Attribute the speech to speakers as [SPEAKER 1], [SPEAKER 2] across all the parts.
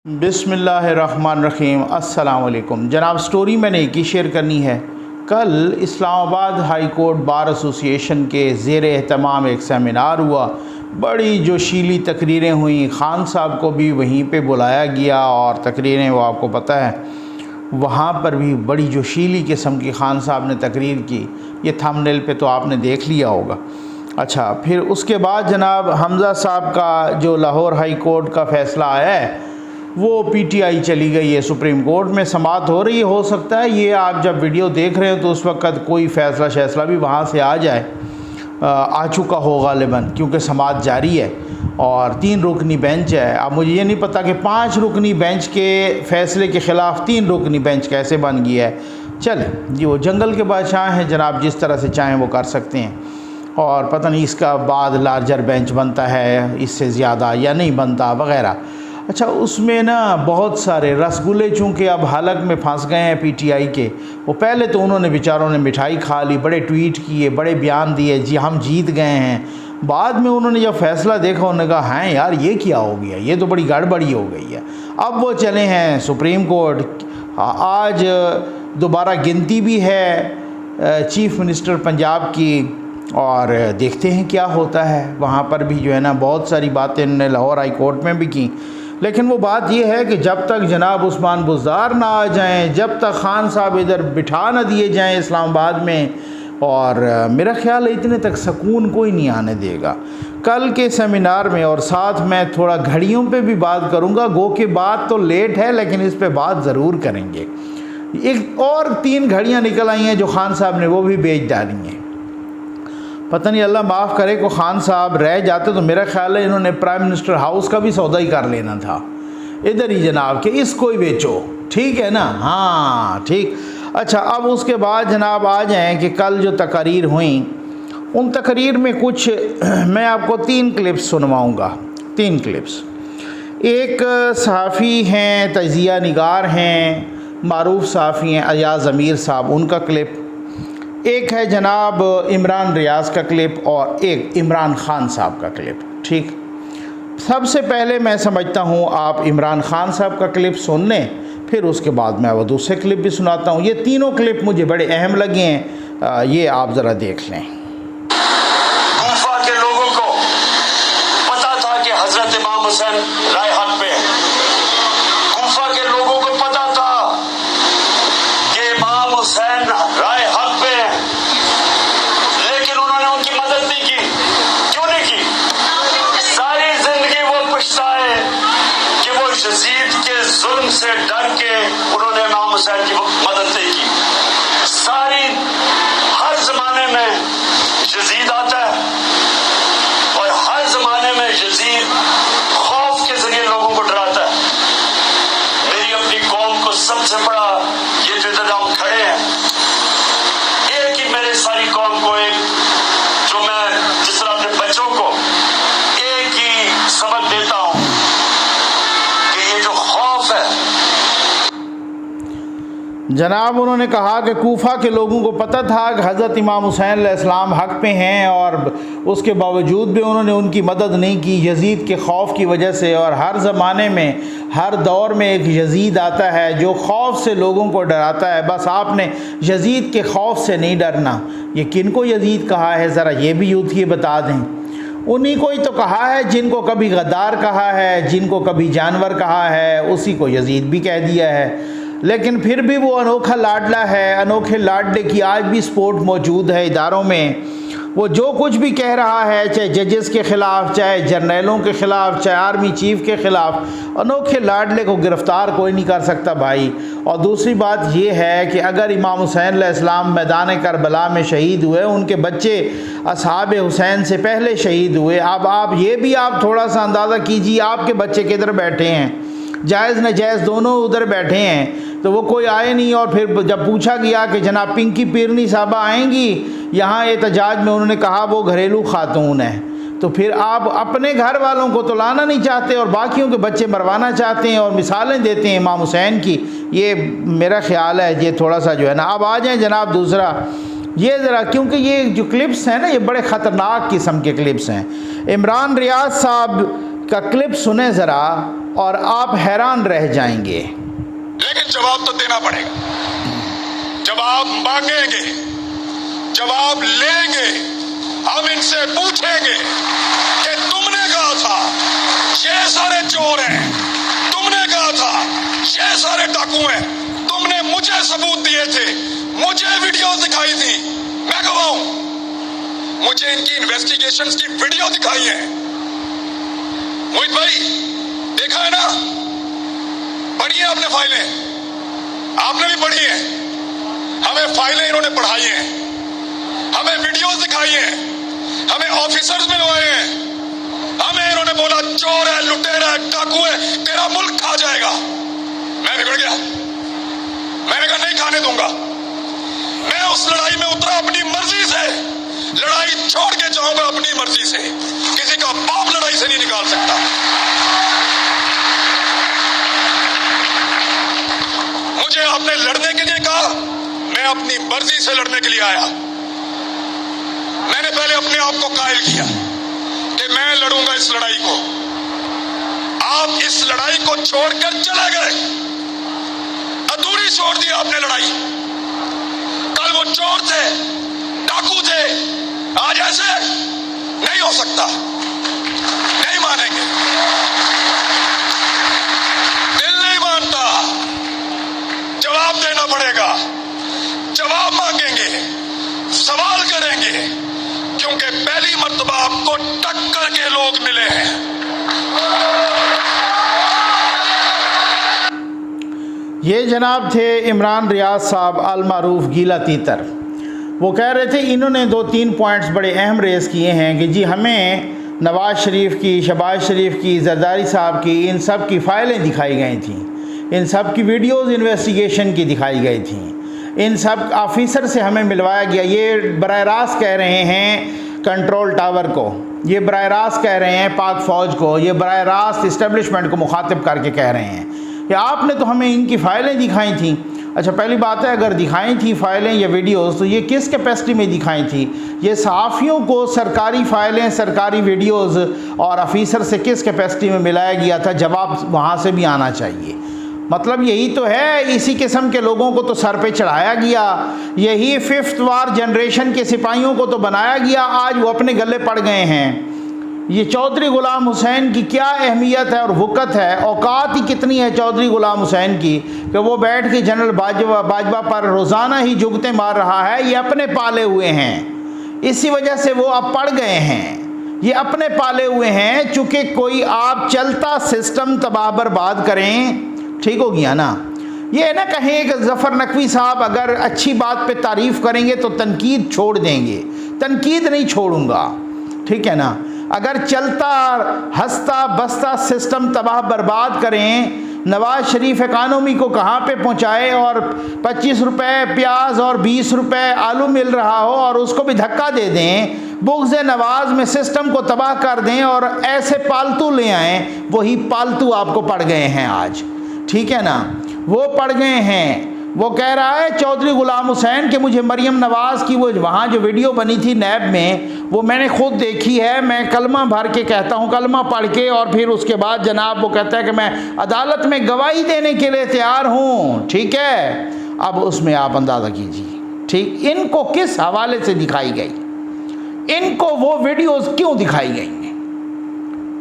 [SPEAKER 1] बिस्मिल्लाहिर्रहमानिर्रहीम। अस्सलाम वालेकुम जनाब। स्टोरी मैंने एक ही शेयर करनी है। कल Islamabad high court bar association के ज़ेर एहतमाम एक सेमिनार हुआ। बड़ी जोशीली तकरीरें हुई। ख़ान साहब को भी वहीं पे बुलाया गया और तकरीरें वो आपको पता है वहाँ पर भी बड़ी जोशीली किस्म की ख़ान साहब ने तकरीर की। ये थंबनेल पे तो आपने देख लिया होगा। अच्छा, फिर उसके बाद जनाब हमज़ा साहब का जो लाहौर हाई कोर्ट का फ़ैसला आया है वो पीटीआई चली गई है सुप्रीम कोर्ट में, समाअत हो रही है। हो सकता है ये आप जब वीडियो देख रहे हो तो उस वक़्त कोई फ़ैसला भी वहाँ से आ जाए, आ चुका हो गालिबन, क्योंकि समाअत जारी है और 3 रुकनी बेंच है। अब मुझे ये नहीं पता कि 5 रुकनी बेंच के फ़ैसले के ख़िलाफ़ 3 रुकनी बेंच कैसे बन गया है। चले जी, वो जंगल के बादशाह हैं जनाब, जिस तरह से चाहें वो कर सकते हैं। और पता नहीं इसका बाद लार्जर बेंच बनता है इससे ज़्यादा या नहीं बनता वगैरह। अच्छा, उसमें ना बहुत सारे रसगुल्ले चूँकि अब हलक में फंस गए हैं पीटीआई के। वो पहले तो उन्होंने बेचारों ने मिठाई खा ली, बड़े ट्वीट किए, बड़े बयान दिए, जी हम जीत गए हैं। बाद में उन्होंने जब फ़ैसला देखा उन्होंने कहा हैं यार ये क्या हो गया, ये तो बड़ी गड़बड़ी हो गई है। अब वो चले हैं सुप्रीम कोर्ट। आज दोबारा गिनती भी है चीफ़ मिनिस्टर पंजाब की और देखते हैं क्या होता है। वहाँ पर भी जो है ना बहुत सारी बातें उन्होंने लाहौर हाई कोर्ट में भी की। लेकिन वो बात ये है कि जब तक जनाब उस्मान बुज़दार ना आ जाएं, जब तक ख़ान साहब इधर बिठा ना दिए जाएं इस्लामाबाद में, और मेरा ख़्याल है इतने तक सुकून कोई नहीं आने देगा। कल के सेमिनार में और साथ मैं थोड़ा घड़ियों पे भी बात करूँगा। गो के बात तो लेट है लेकिन इस पे बात ज़रूर करेंगे। एक और 3 घड़ियाँ निकल आई हैं जो ख़ान साहब ने वो भी बेच डाली हैं। पता नहीं अल्लाह माफ़ करे को ख़ान साहब रह जाते तो मेरा ख़्याल है इन्होंने प्राइम मिनिस्टर हाउस का भी सौदा ही कर लेना था इधर ही जनाब, कि इसको ही बेचो, ठीक है ना। हाँ ठीक। अच्छा, अब उसके बाद जनाब आ जाएं कि कल जो तकरीर हुई उन तकरीर में कुछ मैं आपको 3 क्लिप्स सुनवाऊँगा। 3 क्लिप्स। एक सहाफ़ी हैं, तजिया निगार हैं, मारूफ सहाफ़ी हैं अयाज़ ज़मीर साहब, उनका क्लिप। एक है जनाब इमरान रियाज़ का क्लिप और एक इमरान ख़ान साहब का क्लिप। ठीक, सबसे पहले मैं समझता हूँ आप इमरान ख़ान साहब का क्लिप सुन लें, फिर उसके बाद मैं वो दूसरे क्लिप भी सुनाता हूँ। ये तीनों क्लिप मुझे बड़े अहम लगे हैं, ये आप ज़रा देख लें।
[SPEAKER 2] कूफा के लोगों को पता था कि हज़रत इमाम हुसैन राय हक पे हैं। कूफा के लोगों को पता था कि इमाम हुसैन राय हक पे हैं, लेकिन उन्होंने उनकी मदद नहीं की। क्यों नहीं की? सारी जिंदगी वो पछताए कि वो यजीद के जुल्म से डर के उन्होंने इमाम हुसैन की मदद नहीं की। हर जमाने में यजीद आता है और हर जमाने में यजीद खौफ के जरिए लोगों को डराता है। मेरी अपनी कौम को सबसे बड़ा ये जो इधर हम खड़े हैं, एक ही मेरे सारी कौम को, एक जो मैं जिस तरह अपने बच्चों को एक ही सबक देता हूं कि ये जो खौफ है।
[SPEAKER 1] जनाब उन्होंने कहा कि कूफा के लोगों को पता था कि हज़रत इमाम हुसैन अलैहिस्सलाम हक़ पे हैं और उसके बावजूद भी उन्होंने उनकी मदद नहीं की यजीद के खौफ की वजह से। और हर ज़माने में हर दौर में एक यजीद आता है जो खौफ से लोगों को डराता है। बस आपने यजीद के खौफ से नहीं डरना। ये किन को यजीद कहा है ज़रा ये भी यूथ ये बता दें। उन्हीं को ही तो कहा है जिनको कभी गद्दार कहा है, जिनको कभी जानवर कहा है, उसी को यजीद भी कह दिया है। लेकिन फिर भी वो अनोखा लाडला है। अनोखे लाडले की आज भी सपोर्ट मौजूद है इदारों में। वो जो कुछ भी कह रहा है, चाहे जजेस के ख़िलाफ़, चाहे जर्नलों के ख़िलाफ़, चाहे आर्मी चीफ़ के ख़िलाफ़, अनोखे लाडले को गिरफ़्तार कोई नहीं कर सकता भाई। और दूसरी बात ये है कि अगर इमाम हुसैन अलैहिस्सलाम मैदान करबला में शहीद हुए, उनके बच्चे असहाब हुसैन से पहले शहीद हुए। अब आप ये भी आप थोड़ा सा अंदाज़ा कीजिए आपके बच्चे किधर बैठे हैं, जायज़ नाजायज़ दोनों उधर बैठे हैं। तो वो कोई आए नहीं। और फिर जब पूछा गया कि जनाब पिंकी पीरनी साहबा आएंगी यहाँ एहतजाज में, उन्होंने कहा वो घरेलू खातून है। तो फिर आप अपने घर वालों को तो लाना नहीं चाहते और बाकियों के बच्चे मरवाना चाहते हैं और मिसालें देते हैं इमाम हुसैन की। ये मेरा ख्याल है ये थोड़ा सा जो है ना। अब आ जाएँ जनाब दूसरा, ये ज़रा, क्योंकि ये जो क्लिप्स हैं ना ये बड़े ख़तरनाक किस्म के क्लिप्स हैं। इमरान रियाज़ साहब का क्लिप सुने ज़रा, और आप हैरान रह जाएंगे।
[SPEAKER 3] लेकिन जवाब तो देना पड़ेगा, जवाब मांगेंगे, जवाब लेंगे। हम इनसे पूछेंगे कि तुमने कहा था ये सारे चोर हैं, तुमने कहा था ये सारे डाकू हैं, तुमने मुझे सबूत दिए थे, मुझे वीडियो दिखाई थी, मैं गवाहूं, मुझे इनकी इन्वेस्टिगेशंस की वीडियो दिखाई है। मोहित भाई देखा है ना, पढ़ी है आपने फाइलें, आपने भी पढ़ी है, हमें फाइलें इन्होंने पढ़ाई हैं, हमें वीडियोस दिखाई हैं, हमें ऑफिसर्स मिलवाए हैं, हमें इन्होंने बोला चोर है, लुटेरा है, डाकू है, तेरा मुल्क खा जाएगा। मैं बिगड़ गया, मैंने कहा नहीं खाने दूंगा। मैं उस लड़ाई में उतरा अपनी मर्जी से, लड़ाई छोड़ के जाऊंगा अपनी मर्जी से, किसी का बाप लड़ाई से नहीं निकाल सकता। मुझे आपने लड़ने के लिए कहा, मैं अपनी मर्जी से लड़ने के लिए आया। मैंने पहले अपने आप को कायल किया कि मैं लड़ूंगा इस लड़ाई को। आप इस लड़ाई को छोड़कर चले गए, अधूरी छोड़ दी आपने लड़ाई। कल वो चोर थे, डाकू थे, आज ऐसे नहीं हो सकता, नहीं मानेंगे, दिल नहीं मानता। जवाब देना पड़ेगा, जवाब मांगेंगे, सवाल करेंगे, क्योंकि पहली मर्तबा आपको टक्कर के लोग मिले हैं।
[SPEAKER 1] ये जनाब थे इमरान रियाज साहब अल मारूफ गीला तीतर। वो कह रहे थे, इन्होंने 2-3 पॉइंट्स बड़े अहम रेज़ किए हैं कि जी हमें नवाज़ शरीफ की, शहबाज शरीफ की, जरदारी साहब की, इन सब की फ़ाइलें दिखाई गई थी, इन सब की वीडियोज़ इन्वेस्टिगेशन की दिखाई गई थी, इन सब ऑफिसर से हमें मिलवाया गया। ये बराह रास्त कह रहे हैं कंट्रोल टावर को, ये बराह रास्त कह रहे हैं पाक फ़ौज को, ये बराह रास्त इस्टेब्लिशमेंट को मुखातिब करके कह रहे हैं कि आपने तो हमें इनकी फ़ाइलें दिखाई थी। अच्छा, पहली बात है, अगर दिखाई थी फ़ाइलें या वीडियोज़ तो ये किस कैपेसिटी में दिखाई थी? ये सहाफ़ियों को सरकारी फ़ाइलें, सरकारी वीडियोज़ और ऑफिसर से किस कैपेसिटी में मिलाया गया था? जवाब वहाँ से भी आना चाहिए। मतलब यही तो है, इसी किस्म के लोगों को तो सर पे चढ़ाया गया, यही 5th वार जनरेशन के सिपाहियों को तो बनाया गया, आज वो अपने गले पड़ गए हैं। ये चौधरी ग़ुलाम हुसैन की क्या अहमियत है और वक़्त है, औकात ही कितनी है चौधरी ग़ुलाम हुसैन की कि वो बैठ के जनरल बाजवा पर रोज़ाना ही जुगते मार रहा है। ये अपने पाले हुए हैं, इसी वजह से वो अब पड़ गए हैं, ये अपने पाले हुए हैं। चूँकि कोई आप चलता सिस्टम तबाह बर्बाद करें, ठीक हो गया ना। ये ना कहें कि ज़फ़र नकवी साहब अगर अच्छी बात पे तारीफ़ करेंगे तो तनकीद छोड़ देंगे, तनकीद नहीं छोड़ूंगा, ठीक है ना। अगर चलता हंसता बसता सिस्टम तबाह बर्बाद करें, नवाज़ शरीफ इकानमी को कहाँ पे पहुँचाए और 25 रुपये प्याज और 20 रुपये आलू मिल रहा हो और उसको भी धक्का दे दें, बुग़्ज़ नवाज़ में सिस्टम को तबाह कर दें और ऐसे पालतू ले आएँ, वही पालतू आपको पड़ गए हैं आज, ठीक है ना, वो पड़ गए हैं। वो कह रहा है चौधरी ग़ुलाम हुसैन कि मुझे मरीम नवाज़ की वो वहाँ जो वीडियो बनी थी नैब में, वो मैंने खुद देखी है, मैं कलमा भर के कहता हूँ, कलमा पढ़ के, और फिर उसके बाद जनाब वो कहता है कि मैं अदालत में गवाही देने के लिए तैयार हूँ, ठीक है। अब उसमें आप अंदाज़ा कीजिए, ठीक, इनको किस हवाले से दिखाई गई, इनको वो वीडियोज़ क्यों दिखाई गई हैं,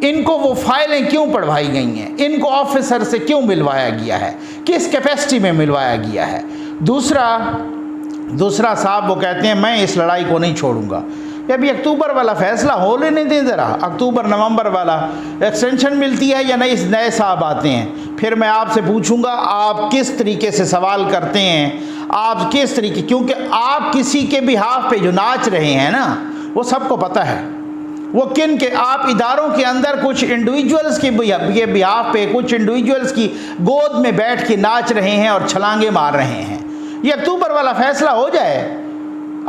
[SPEAKER 1] इनको वो फाइलें क्यों पढ़वाई गई हैं, इनको ऑफिसर से क्यों मिलवाया गया है, किस कैपेसिटी में मिलवाया गया है। दूसरा साहब वो कहते हैं मैं इस लड़ाई को नहीं छोड़ूंगा। अभी अक्टूबर वाला फैसला हो लेने दें ज़रा, अक्टूबर नवंबर वाला एक्सटेंशन मिलती है या नहीं, नए साहब आते हैं, फिर मैं आपसे पूछूंगा आप किस तरीके से सवाल करते हैं, आप किस तरीके, क्योंकि आप किसी के बिहाफ पे जो नाच रहे हैं ना, वो सबको पता है वो किन के, आप इदारों के अंदर कुछ इंडिविजुअल्स के बिहाफ पे, कुछ इंडिविजुअल्स की गोद में बैठ के नाच रहे हैं और छलांगे मार रहे हैं। ये अक्टूबर वाला फैसला हो जाए,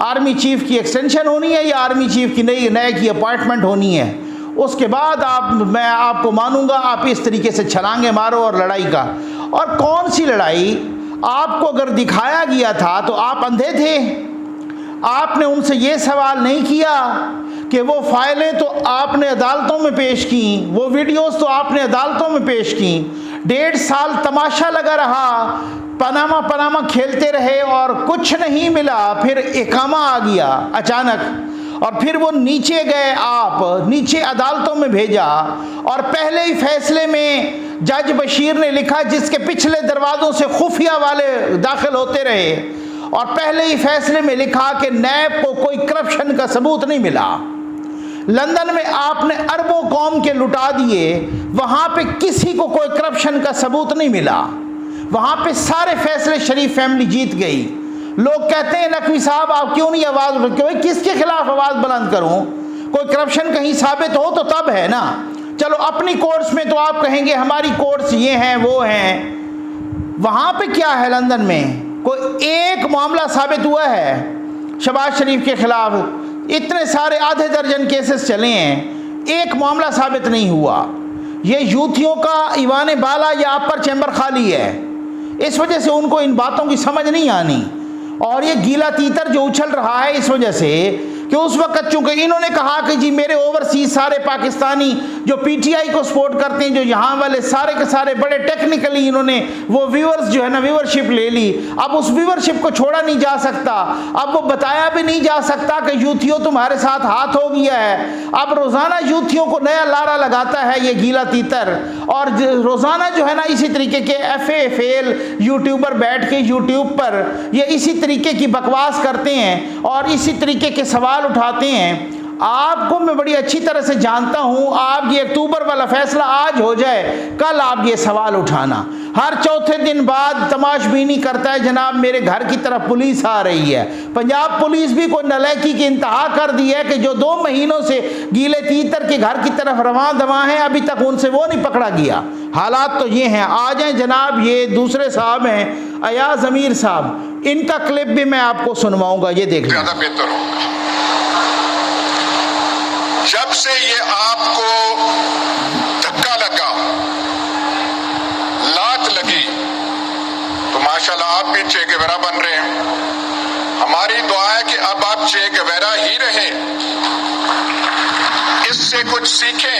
[SPEAKER 1] आर्मी चीफ की एक्सटेंशन होनी है या आर्मी चीफ की नए की अपॉइंटमेंट होनी है, उसके बाद मैं आपको मानूंगा आप इस तरीके से छलांगे मारो और लड़ाई का। और कौन सी लड़ाई? आपको अगर दिखाया गया था तो आप अंधे थे, आपने उनसे ये सवाल नहीं किया कि वो फाइलें तो आपने अदालतों में पेश की, वो वीडियोस तो आपने अदालतों में पेश की, 1.5 साल तमाशा लगा रहा, पनामा खेलते रहे और कुछ नहीं मिला। फिर इकामा आ गया अचानक और फिर वो नीचे गए, आप नीचे अदालतों में भेजा और पहले ही फैसले में जज बशीर ने लिखा, जिसके पिछले दरवाज़ों से खुफिया वाले दाखिल होते रहे, और पहले ही फैसले में लिखा कि नैब को कोई करप्शन का सबूत नहीं मिला। लंदन में आपने अरबों कौम के लुटा दिए, वहाँ पे किसी को कोई करप्शन का सबूत नहीं मिला, वहाँ पे सारे फैसले शरीफ फैमिली जीत गई। लोग कहते हैं नकवी साहब आप क्यों नहीं आवाज़ उठाते? क्यों, किसके खिलाफ आवाज़ बुलंद करूँ? कोई करप्शन कहीं साबित हो तो तब है ना। चलो अपनी कोर्ट्स में तो आप कहेंगे हमारी कोर्ट्स ये हैं वो हैं, वहाँ पे क्या है? लंदन में कोई एक मामला साबित हुआ है शहबाज शरीफ के खिलाफ? इतने सारे आधे दर्जन केसेस चले हैं, एक मामला साबित नहीं हुआ। ये यूथियों का ईवान बाला या अपर चैम्बर खाली है, इस वजह से उनको इन बातों की समझ नहीं आनी। और ये गीला तीतर जो उछल रहा है इस वजह से कि उस वक्त चूंकि इन्होंने कहा कि जी मेरे ओवरसीज सारे पाकिस्तानी जो पीटीआई को सपोर्ट करते हैं, जो यहाँ वाले सारे के सारे बड़े टेक्निकली इन्होंने वो व्यूअर्स जो है ना व्यूअरशिप ले ली। अब उस व्यूअरशिप को छोड़ा नहीं जा सकता, अब वो बताया भी नहीं जा सकता कि यूथियों तुम्हारे साथ हाथ हो गया है। अब रोज़ाना यूथियों को नया लारा लगाता है ये गीला तीतर, और रोज़ाना जो है ना इसी तरीके के FA फेल यूट्यूबर बैठ के यूट्यूब पर ये इसी तरीके की बकवास करते हैं और इसी तरीके के सवाल उठाते हैं। आपको मैं बड़ी अच्छी तरह से जानता हूं, आप ये अक्टूबर वाला फैसला आज हो जाए, कल आप ये सवाल उठाना। हर चौथे दिन बाद तमाशबीनी करता है जनाब मेरे घर की तरफ पुलिस आ रही है। पंजाब पुलिस भी कोई नलायकी की इंतहा कर दी है कि जो 2 महीनों से गीले तीतर के घर की तरफ रवां दवा हैं, अभी तक उनसे वो नहीं पकड़ा गया। हालात तो ये हैं। आ जाए जनाब, ये दूसरे साहब हैं अयाज अमीर साहब, इनका क्लिप भी मैं आपको सुनवाऊंगा, ये देख लीजिए।
[SPEAKER 3] ज्यादा बेहतर होगा। जब से ये आपको धक्का लगा, लात लगी, तो माशाल्लाह आप भी चे गेवेरा बन रहे हैं। हमारी दुआ है कि अब आप चे गेवेरा ही रहें, इससे कुछ सीखें,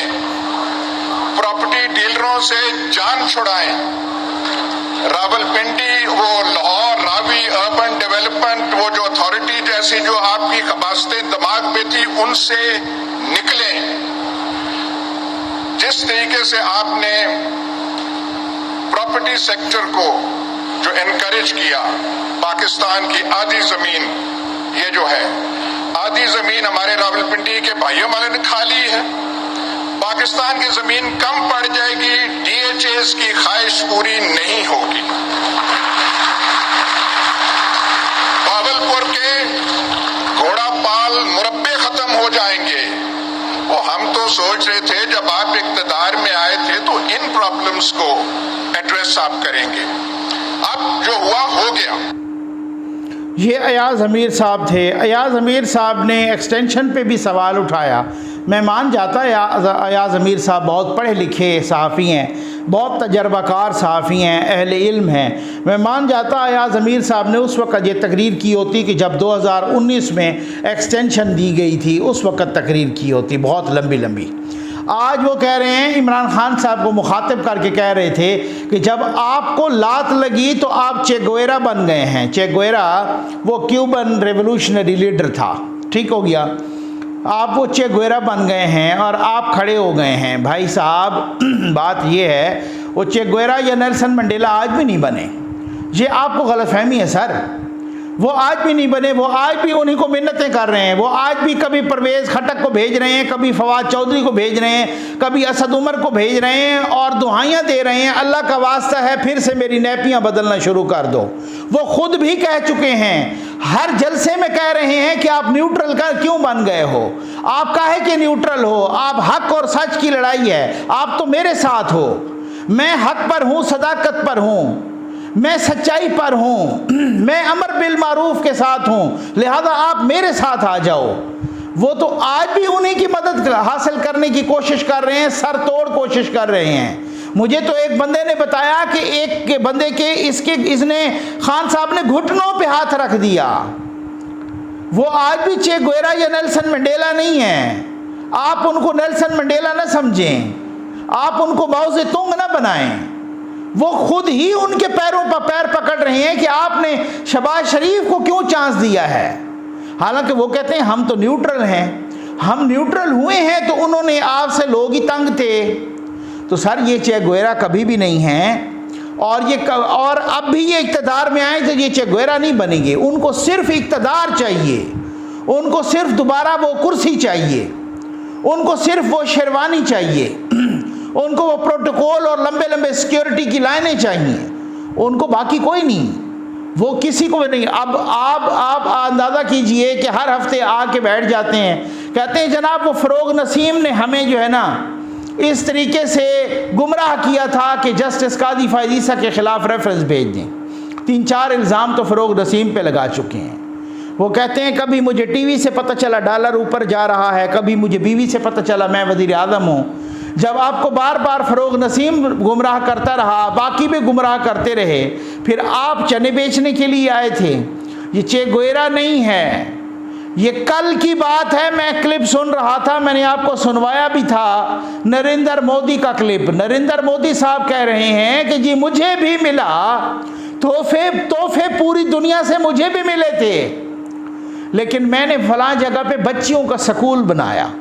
[SPEAKER 3] प्रॉपर्टी डीलरों से जान छुड़ाएं। रावलपिंडी, वो लाहौर, रावी, अर्बन डेवलपमेंट, वो जो अथॉरिटी जैसी जो आपकी खबासतें दिमाग में थी, उनसे निकलें। जिस तरीके से आपने प्रॉपर्टी सेक्टर को जो एनकरेज किया, पाकिस्तान की आधी जमीन, ये जो है आधी जमीन हमारे रावलपिंडी के भाइयों वाले ने खा ली है। पाकिस्तान की जमीन कम पड़ जाएगी, DHAs की ख्वाहिश पूरी नहीं होगी। भावलपुर के घोड़ापाल मुरब्बे खत्म हो जाएंगे। वो हम तो सोच रहे थे जब आप इक्तदार में आए थे तो इन प्रॉब्लम्स को एड्रेस आप करेंगे। अब जो हुआ हो गया।
[SPEAKER 1] ये अयाज अमीर साहब थे। अयाज अमीर साहब ने एक्सटेंशन पे भी सवाल उठाया। मैं मान जाता अयाज अमीर साहब बहुत पढ़े लिखे सहाफ़ी हैं, बहुत तजर्बाकार सहाफ़ी हैं, अहले इल्म हैं। मैं मान जाता अयाज अमीर साहब ने उस वक़्त ये तकरीर की होती कि जब 2019 में एक्सटेंशन दी गई थी, उस वक़्त तकरीर की होती बहुत लंबी लंबी। आज वो कह रहे हैं, इमरान खान साहब को मुखातिब करके कह रहे थे कि जब आपको लात लगी तो आप चे गुवेरा बन गए हैं। चे गुवेरा वो क्यूबन रेवोल्यूशनरी लीडर था, ठीक हो गया, आप वो चे गुवेरा बन गए हैं और आप खड़े हो गए हैं। भाई साहब बात ये है, वो चे गुवेरा या नेल्सन मंडेला आज भी नहीं बने, ये आपको गलतफहमी है सर। वो आज भी नहीं बने, वो आज भी उन्हीं को मिन्नतें कर रहे हैं। वो आज भी कभी परवेज़ खटक को भेज रहे हैं, कभी फवाद चौधरी को भेज रहे हैं, कभी असद उमर को भेज रहे हैं और दुआएं दे रहे हैं, अल्लाह का वास्ता है फिर से मेरी नैपियाँ बदलना शुरू कर दो। वो खुद भी कह चुके हैं, हर जलसे में कह रहे हैं कि आप न्यूट्रल का क्यों बन गए हो, आप काहे के न्यूट्रल हो, आप हक और सच की लड़ाई है, आप तो मेरे साथ हो, मैं हक पर हूँ, सदाकत पर हूँ, मैं सच्चाई पर हूँ, मैं अमर बिल मारूफ के साथ हूँ, लिहाजा आप मेरे साथ आ जाओ। वो तो आज भी उन्हीं की मदद हासिल करने की कोशिश कर रहे हैं, सर तोड़ कोशिश कर रहे हैं। मुझे तो एक बंदे ने बताया कि एक के बंदे के इसने खान साहब ने घुटनों पे हाथ रख दिया, वो आज भी चे गुवेरा या नेल्सन मंडेला नहीं है। आप उनको नेल्सन मंडेला ना समझें, आप उनको माओ ज़ेतुंग ना बनाएं। वो खुद ही उनके पैरों पर पैर पकड़ रहे हैं कि आपने शहबाज शरीफ को क्यों चांस दिया है। हालांकि वो कहते हैं हम तो न्यूट्रल हैं। हम न्यूट्रल हुए हैं तो उन्होंने आपसे लोग ही तंग थे। तो सर ये चे गुवेरा कभी भी नहीं है, और अब भी ये इक़्तिदार में आए तो ये चे गुवेरा नहीं बनेंगे। उनको सिर्फ इक़्तिदार चाहिए, उनको सिर्फ दोबारा वो कुर्सी चाहिए, उनको सिर्फ वो शेरवानी चाहिए, उनको वो प्रोटोकॉल और लंबे लंबे सिक्योरिटी की लाइनें चाहिए, उनको बाकी कोई नहीं, वो किसी को भी नहीं। अब आप अंदाज़ा कीजिए कि हर हफ्ते आके बैठ जाते हैं, कहते हैं जनाब वो फ़रोग नसीम ने हमें जो है ना इस तरीके से गुमराह किया था कि जस्टिस कादी फायजीसा के ख़िलाफ़ रेफरेंस भेज दें। 3-4 इल्ज़ाम तो फ़रोग नसीम पे लगा चुके हैं। वो कहते हैं कभी मुझे टीवी से पता चला डॉलर ऊपर जा रहा है, कभी मुझे बीवी से पता चला मैं वज़ीर आज़म हूँ। जब आपको बार बार फ़रोग नसीम गुमराह करता रहा, बाकी भी गुमराह करते रहे, फिर आप चने बेचने के लिए आए थे। ये चे गुवेरा नहीं है, ये कल की बात है। मैं क्लिप सुन रहा था, मैंने आपको सुनवाया भी था, नरेंद्र मोदी का क्लिप। नरेंद्र मोदी साहब कह रहे हैं कि जी मुझे भी मिला तोहफे पूरी दुनिया से मुझे भी मिले थे, लेकिन मैंने फलां जगह पे बच्चियों का स्कूल बनाया,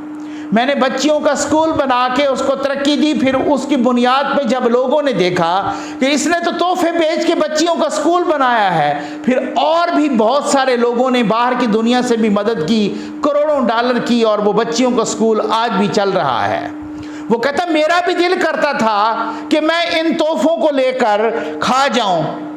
[SPEAKER 1] मैंने बच्चियों का स्कूल बना के उसको तरक्की दी। फिर उसकी बुनियाद पे जब लोगों ने देखा कि इसने तो तोहफे बेच के बच्चियों का स्कूल बनाया है, फिर और भी बहुत सारे लोगों ने बाहर की दुनिया से भी मदद की, करोड़ों डॉलर की, और वो बच्चियों का स्कूल आज भी चल रहा है। वो कहता मेरा भी दिल करता था कि मैं इन तोहफों को लेकर खा जाऊं।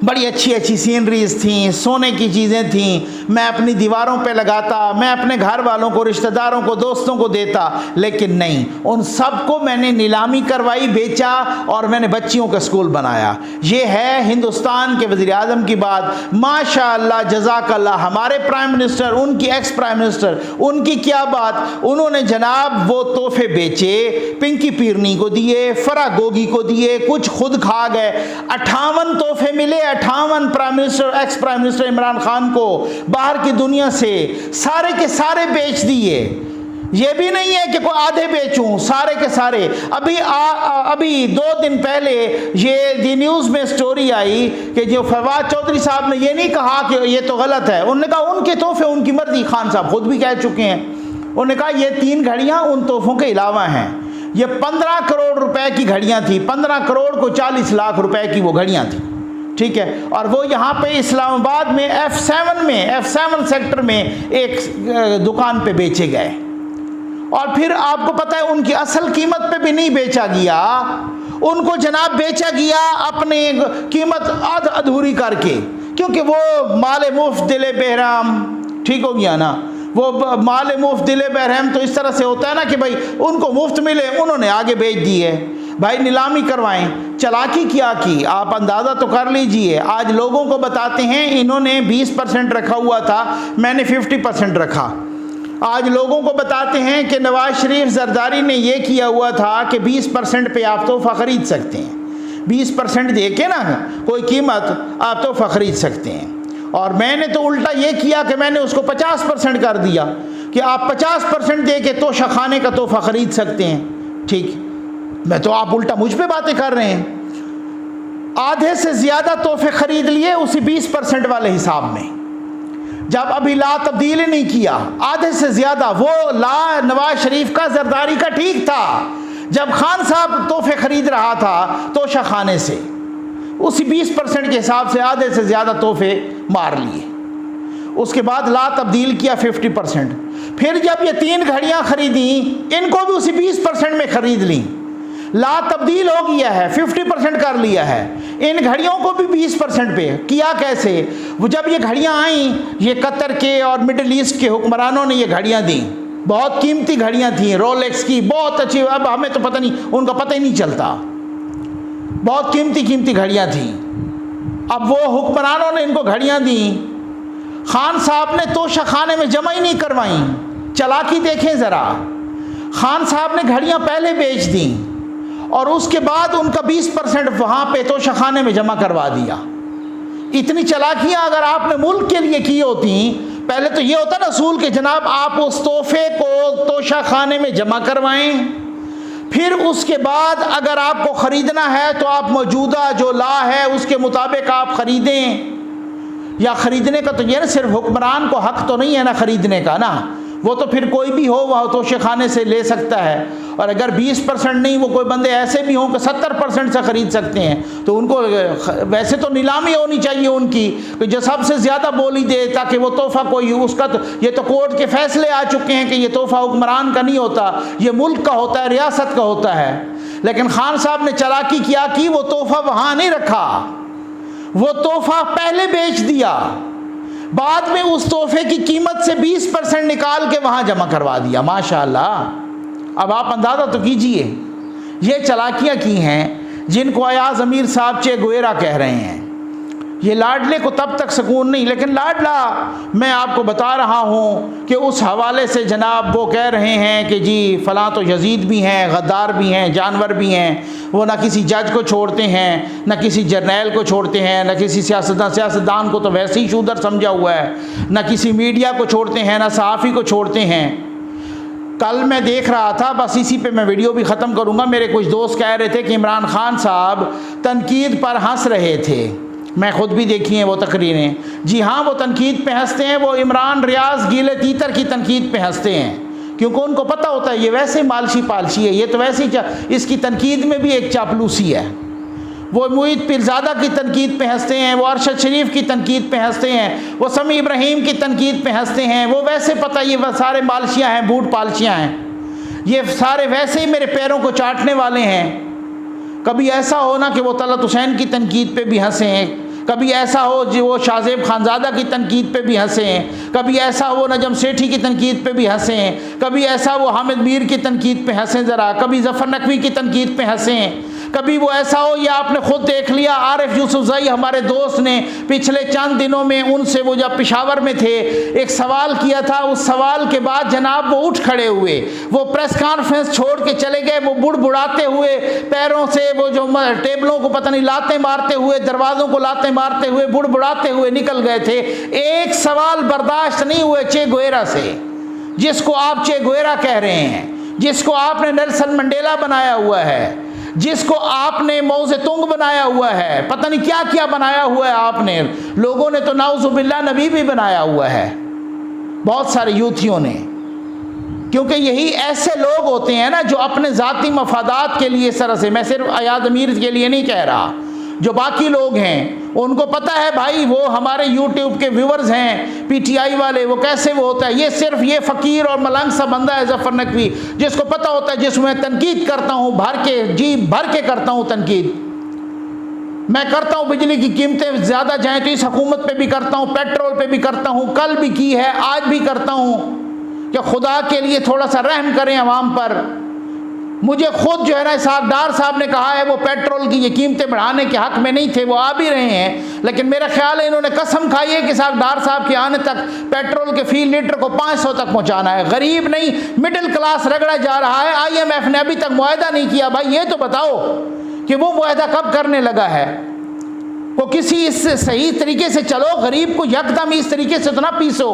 [SPEAKER 1] बड़ी अच्छी अच्छी सीनरीज थी, सोने की चीज़ें थीं, मैं अपनी दीवारों पे लगाता, मैं अपने घर वालों को, रिश्तेदारों को, दोस्तों को देता, लेकिन नहीं, उन सब को मैंने नीलामी करवाई, बेचा, और मैंने बच्चियों का स्कूल बनाया। ये है हिंदुस्तान के वज़ीर आज़म की बात। माशाअल्लाह, जज़ाकल्लाह। हमारे प्राइम मिनिस्टर, उनकी एक्स प्राइम मिनिस्टर, उनकी क्या बात, उन्होंने जनाब वो तोहफे बेचे, पिंकी पीरनी को दिए, फरा गोगी को दिए, कुछ खुद खा गए। 58 तोहफे मिले, 58 prime minister, ex prime minister Imran Khan को बाहर की दुनिया से, सारे के सारे बेच दिए। ये भी नहीं है कि कोई आधे बेचूं, सारे के सारे। अभी 2 दिन पहले ये दी न्यूज़ में स्टोरी आई कि जो फवाद चौधरी साहब ने ये नहीं कहा कि ये तो गलत है, उन्होंने कहा उनके तोहफे उनकी मर्जी। खान साहब खुद भी कह चुके हैं, उन्होंने कहा ये 3 घड़ियां उन तोहफों के अलावा हैं। ये 15 करोड़ रुपए की घड़ियां थी, 15 करोड़ को 40 लाख रुपए की वो घड़ियां थी, ठीक है। और वो यहाँ पे इस्लामाबाद में F7 सेक्टर में एक दुकान पे बेचे गए। और फिर आपको पता है उनकी असल कीमत पे भी नहीं बेचा गया, उनको जनाब बेचा गया अपने कीमत अधूरी करके, क्योंकि वो माले मुफ्त दिले बहराम, ठीक हो गया ना। वो माले मुफ्त दिले बहराम तो इस तरह से होता है ना कि भाई उनको मुफ्त मिले, उन्होंने आगे बेच दिए। भाई नीलामी करवाएं, चालाकी क्या की, आप अंदाज़ा तो कर लीजिए। आज लोगों को बताते हैं इन्होंने 20% रखा हुआ था, मैंने 50% रखा। आज लोगों को बताते हैं कि नवाज शरीफ जरदारी ने ये किया हुआ था कि 20% पे आप तोहफा ख़रीद सकते हैं, 20% दे के ना कोई कीमत आप तोहफा ख़रीद सकते हैं। और मैंने तो उल्टा ये किया कि मैंने उसको 50% कर दिया कि आप 50% दे के तोशा खाने का तोहफा ख़रीद सकते हैं, ठीक। मैं तो आप उल्टा मुझ पे बातें कर रहे हैं। आधे से ज़्यादा तोहफे ख़रीद लिए उसी 20% वाले हिसाब में, जब अभी ला तब्दील नहीं किया। आधे से ज़्यादा वो ला नवाज शरीफ का, जरदारी का ठीक था, जब खान साहब तोहफे ख़रीद रहा था तोशा खाने से, उसी 20% के हिसाब से आधे से ज़्यादा तोहफे मार लिए। उसके बाद ला तब्दील किया 50%। फिर जब ये 3 घड़ियाँ ख़रीदी, इनको भी उसी 20% में ख़रीद ली। ला तब्दील हो गया है, 50% कर लिया है। इन घड़ियों को भी 20% पे किया। कैसे? वो जब ये घड़ियाँ आईं, ये कतर के और मिडल ईस्ट के हुक्मरानों ने ये घड़ियाँ दी, बहुत कीमती घड़ियाँ थी, रोलेक्स की, बहुत अच्छी। अब हमें तो पता नहीं, उनका पता ही नहीं चलता, बहुत कीमती घड़ियाँ थी। अब वो हुक्मरानों ने इनको घड़ियाँ दी, खान साहब ने तोशा खाने में जमा ही नहीं करवाई। चालाकी देखें ज़रा, खान साहब ने घड़ियाँ पहले बेच दी और उसके बाद उनका 20% वहाँ पे तोशा खाने में जमा करवा दिया। इतनी चालाकियाँ अगर आपने मुल्क के लिए की होती पहले तो ये होता ना असूल कि जनाब आप उस तोहफे को तोशा खाने में जमा करवाएं, फिर उसके बाद अगर आपको ख़रीदना है तो आप मौजूदा जो ला है उसके मुताबिक आप ख़रीदें। या ख़रीदने का तो ये ना सिर्फ हुक्मरान को हक़ तो नहीं है ना ख़रीदने का ना, वो तो फिर कोई भी हो वह तोशे खाने से ले सकता है। और अगर 20% नहीं, वो कोई बंदे ऐसे भी हों कि 70% से ख़रीद सकते हैं, तो उनको वैसे तो नीलामी होनी चाहिए उनकी कि जो सबसे ज़्यादा बोली दे, ताकि वो तोहफ़ा कोई उसका तो ये तो कोर्ट के फैसले आ चुके हैं कि ये तोहफ़ा हुक्मरान का नहीं होता, ये मुल्क का होता है, रियासत का होता है। लेकिन खान साहब ने चालाकी क्या की, वो तोहफ़ा वहाँ नहीं रखा, वो तोहफ़ा पहले बेच दिया, बाद में उस तोहफे की कीमत से 20% निकाल के वहाँ जमा करवा दिया। माशाअल्लाह। अब आप अंदाज़ा तो कीजिए, ये चालाकियाँ की हैं जिनको अयाज अमीर साहब चे गोयरा कह रहे हैं। ये लाडले को तब तक सुकून नहीं, लेकिन लाडला मैं आपको बता रहा हूँ कि उस हवाले से जनाब वो कह रहे हैं कि जी फ़लाँ तो यजीद भी हैं, गद्दार भी हैं, जानवर भी हैं। वो ना किसी जज को छोड़ते हैं, ना किसी जर्नैल को छोड़ते हैं, ना किसी सियासतदान को तो वैसे ही शूदर समझा हुआ है, ना किसी मीडिया को छोड़ते हैं, ना सहाफ़ी को छोड़ते हैं। कल मैं देख रहा था, बस इसी पे मैं वीडियो भी ख़त्म करूँगा, मेरे कुछ दोस्त कह रहे थे कि इमरान खान साहब तनकीद पर हंस रहे थे। मैं ख़ुद भी देखी हैं वो तकरीरें। जी हाँ, वो तनकीद पे हंसते हैं, वो इमरान रियाज गीले तीतर की तनकीद पे हंसते हैं, क्योंकि उनको पता होता है ये वैसे मालशी पालशी है, ये तो वैसे ही इसकी तनकीद में भी एक चापलूसी है। वो मुईद पीरज़ादा की तनकीद पे हंसते हैं, वो अरशद शरीफ की तनकीद पे हंसते हैं, वो समी इब्राहीम की तनकीद पे हंसते हैं। वो वैसे पता ये सारे मालशियाँ हैं, बूट पालशियाँ हैं, ये सारे वैसे ही मेरे पैरों को चाटने वाले हैं। कभी ऐसा हो ना कि वो तलत हुसैन की तनकीद पे भी हंसें, कभी ऐसा हो जो वो शाहजेब खानज़ादा की तनकीद पे भी हंसें, कभी ऐसा हो नजम सेठी की तनकीद पे भी हंसें, कभी ऐसा वो हामिद मीर की तनकीद पे हंसें ज़रा, कभी ज़फ़र नकवी की तनकीद पे हंसें, कभी वो ऐसा हो, या आपने ख़ुद देख लिया आरिफ यूसुफ़ज़ई हमारे दोस्त ने पिछले चंद दिनों में उनसे वो जब पेशावर में थे एक सवाल किया था, उस सवाल के बाद जनाब वो उठ खड़े हुए, वो प्रेस कॉन्फ्रेंस छोड़ के चले गए, वो बुड़बुड़ाते हुए पैरों से वो जो टेबलों को पता नहीं लाते मारते हुए, दरवाज़ों को लाते मारते हुए, बुड़बुड़ाते हुए निकल गए थे। एक सवाल बर्दाश्त नहीं हुए चे गुएरा से, जिसको आप चे गुएरा कह रहे हैं, जिसको आपने नेल्सन मंडेला बनाया हुआ है, जिसको आपने मौज़े तुंग बनाया हुआ है, पता नहीं क्या क्या बनाया हुआ है आपने। लोगों ने तो नाउज़ुबिल्लाह नबी भी बनाया हुआ है, बहुत सारे यूथियों ने, क्योंकि यही ऐसे लोग होते हैं ना जो अपने ज़ाती मफादात के लिए, इस तरह से मैं सिर्फ अयाज अमीर के लिए नहीं कह रहा, जो बाकी लोग हैं उनको पता है भाई वो हमारे YouTube के व्यूवर्स हैं PTI वाले, वो कैसे वो होता है। ये सिर्फ ये फ़कीर और मलंग सा बंदा है ज़फ़र नकवी, जिसको पता होता है, जिसमें तनकीद करता हूँ भर के, जी भर के करता हूँ तनकीद। मैं करता हूँ बिजली की कीमतें ज़्यादा जाएँ तो इस हुकूमत पे भी करता हूँ, पेट्रोल पे भी करता हूँ, कल भी की है, आज भी करता हूँ कि खुदा के लिए थोड़ा सा रहम करें अवाम पर। मुझे खुद जो है ना इसहाक डार साहब ने कहा है वो पेट्रोल की ये कीमतें बढ़ाने के हक़ में नहीं थे, वो आ भी रहे हैं, लेकिन मेरा ख्याल है इन्होंने कसम खाई है कि इसहाक डार साहब के आने तक पेट्रोल के फी लीटर को 500 तक पहुंचाना है। गरीब नहीं, मिडिल क्लास रगड़ा जा रहा है। IMF ने अभी तक मुआहदा नहीं किया। भाई ये तो बताओ कि वो मुआहदा कब करने लगा है। वो किसी इससे सही तरीके से चलो, गरीब को यकदम इस तरीके से तो ना पीसो।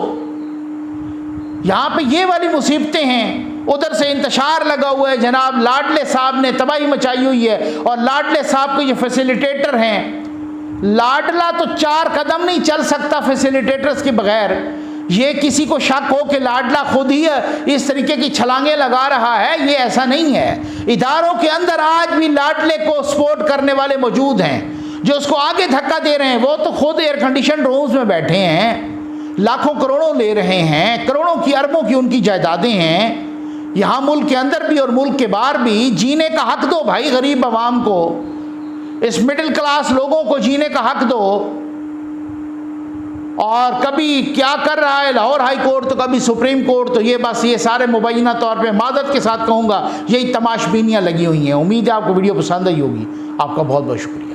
[SPEAKER 1] यहाँ पे ये वाली मुसीबतें हैं। उधर से इंतशार लगा हुआ है, जनाब लाडले साहब ने तबाही मचाई हुई है, और लाडले साहब के ये फैसिलिटेटर हैं। लाडला तो 4 कदम नहीं चल सकता फैसिलिटेटर्स के बगैर। ये किसी को शक हो कि लाडला खुद ही इस तरीके की छलांगे लगा रहा है, ये ऐसा नहीं है। इदारों के अंदर आज भी लाडले को सपोर्ट करने वाले मौजूद हैं, जो उसको आगे धक्का दे रहे हैं। वो तो खुद एयर कंडीशन रूम्स में बैठे हैं, लाखों करोड़ों ले रहे हैं, करोड़ों की अरबों की उनकी जायदादें हैं। यहाँ मुल्क के अंदर भी और मुल्क के बाहर भी जीने का हक दो भाई गरीब आवाम को, इस मिडिल क्लास लोगों को जीने का हक दो। और कभी क्या कर रहा है लाहौर हाई कोर्ट, तो कभी सुप्रीम कोर्ट, तो ये बस ये सारे मुबैना तौर पे मादत के साथ कहूँगा यही तमाशबीनियाँ लगी हुई हैं। उम्मीद है आपको वीडियो पसंद आई होगी। आपका बहुत बहुत शुक्रिया।